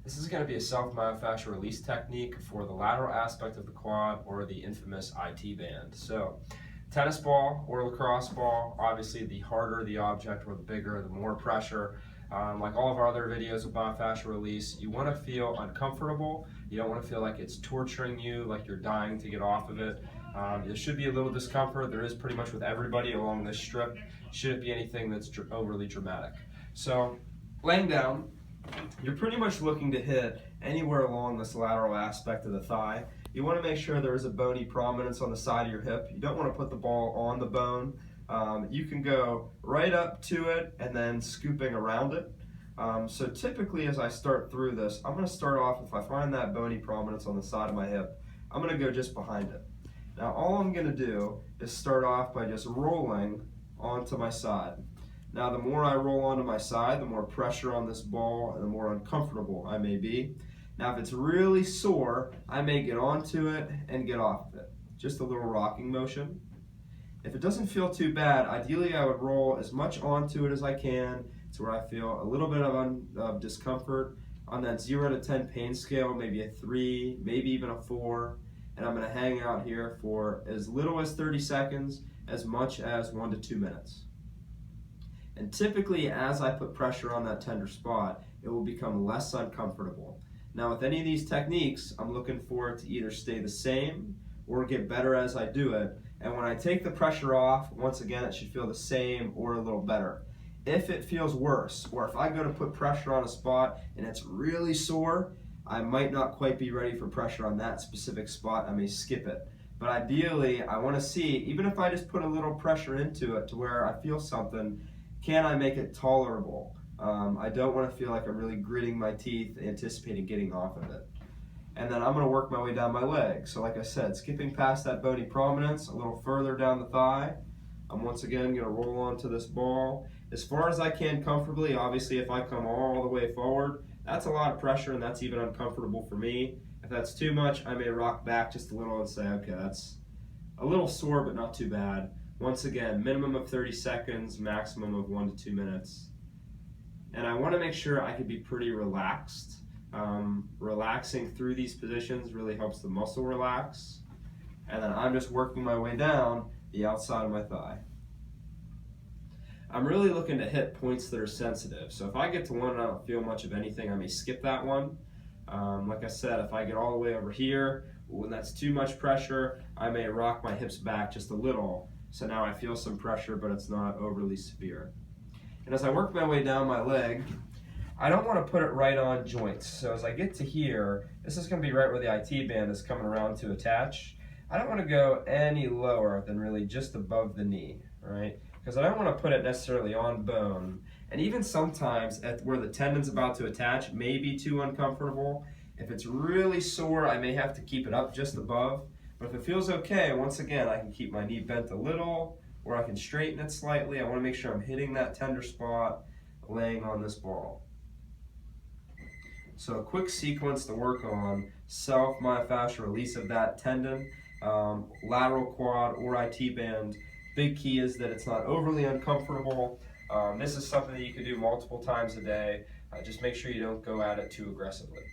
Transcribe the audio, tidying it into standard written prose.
This is going to be a self-myofascial release technique for the lateral aspect of the quad, or the infamous IT band. So, tennis ball or lacrosse ball, obviously the harder the object or the bigger, the more pressure. Like all of our other videos of myofascial release, you want to feel uncomfortable. You don't want to feel like it's torturing you, like you're dying to get off of it. There should be a little discomfort. There is pretty much with everybody along this strip. Shouldn't be anything that's overly dramatic. So, laying down, you're pretty much looking to hit anywhere along this lateral aspect of the thigh. You want to make sure there is a bony prominence on the side of your hip. You don't want to put the ball on the bone. You can go right up to it and then scooping around it. So typically as I start through this, I'm going to start off, if I find that bony prominence on the side of my hip, I'm going to go just behind it. Now all I'm going to do is start off by just rolling onto my side. Now the more I roll onto my side, the more pressure on this ball and the more uncomfortable I may be. Now if it's really sore, I may get onto it and get off of it. Just a little rocking motion. If it doesn't feel too bad, ideally I would roll as much onto it as I can to where I feel a little bit of discomfort. On that 0 to 10 pain scale, maybe a 3, maybe even a 4. And I'm going to hang out here for as little as 30 seconds, as much as 1 to 2 minutes. And typically, as I put pressure on that tender spot, it will become less uncomfortable. Now, with any of these techniques, I'm looking for it to either stay the same or get better as I do it. And when I take the pressure off, once again, it should feel the same or a little better. If it feels worse, or if I go to put pressure on a spot and it's really sore, I might not quite be ready for pressure on that specific spot. I may skip it. But ideally, I want to see, even if I just put a little pressure into it to where I feel something, can I make it tolerable? I don't want to feel like I'm really gritting my teeth, anticipating getting off of it. And then I'm going to work my way down my leg. So like I said, skipping past that bony prominence, a little further down the thigh. I'm once again going to roll onto this ball as far as I can comfortably. Obviously, if I come all the way forward, that's a lot of pressure and that's even uncomfortable for me. If that's too much, I may rock back just a little and say, okay, that's a little sore but not too bad. Once again, minimum of 30 seconds, maximum of 1 to 2 minutes. And I want to make sure I can be pretty relaxed. Relaxing through these positions really helps the muscle relax. And then I'm just working my way down the outside of my thigh. I'm really looking to hit points that are sensitive. So if I get to one and I don't feel much of anything, I may skip that one. Like I said, if I get all the way over here, when that's too much pressure, I may rock my hips back just a little. So now I feel some pressure, but it's not overly severe. And as I work my way down my leg, I don't want to put it right on joints. So as I get to here, this is going to be right where the IT band is coming around to attach. I don't want to go any lower than really just above the knee, right? Because I don't want to put it necessarily on bone. And even sometimes at where the tendon's about to attach may be too uncomfortable. If it's really sore, I may have to keep it up just above. But if it feels okay, once again, I can keep my knee bent a little, or I can straighten it slightly. I want to make sure I'm hitting that tender spot, laying on this ball. So a quick sequence to work on: self-myofascial release of that tendon, lateral quad or IT band. Big key is that it's not overly uncomfortable. This is something that you can do multiple times a day. Just make sure you don't go at it too aggressively.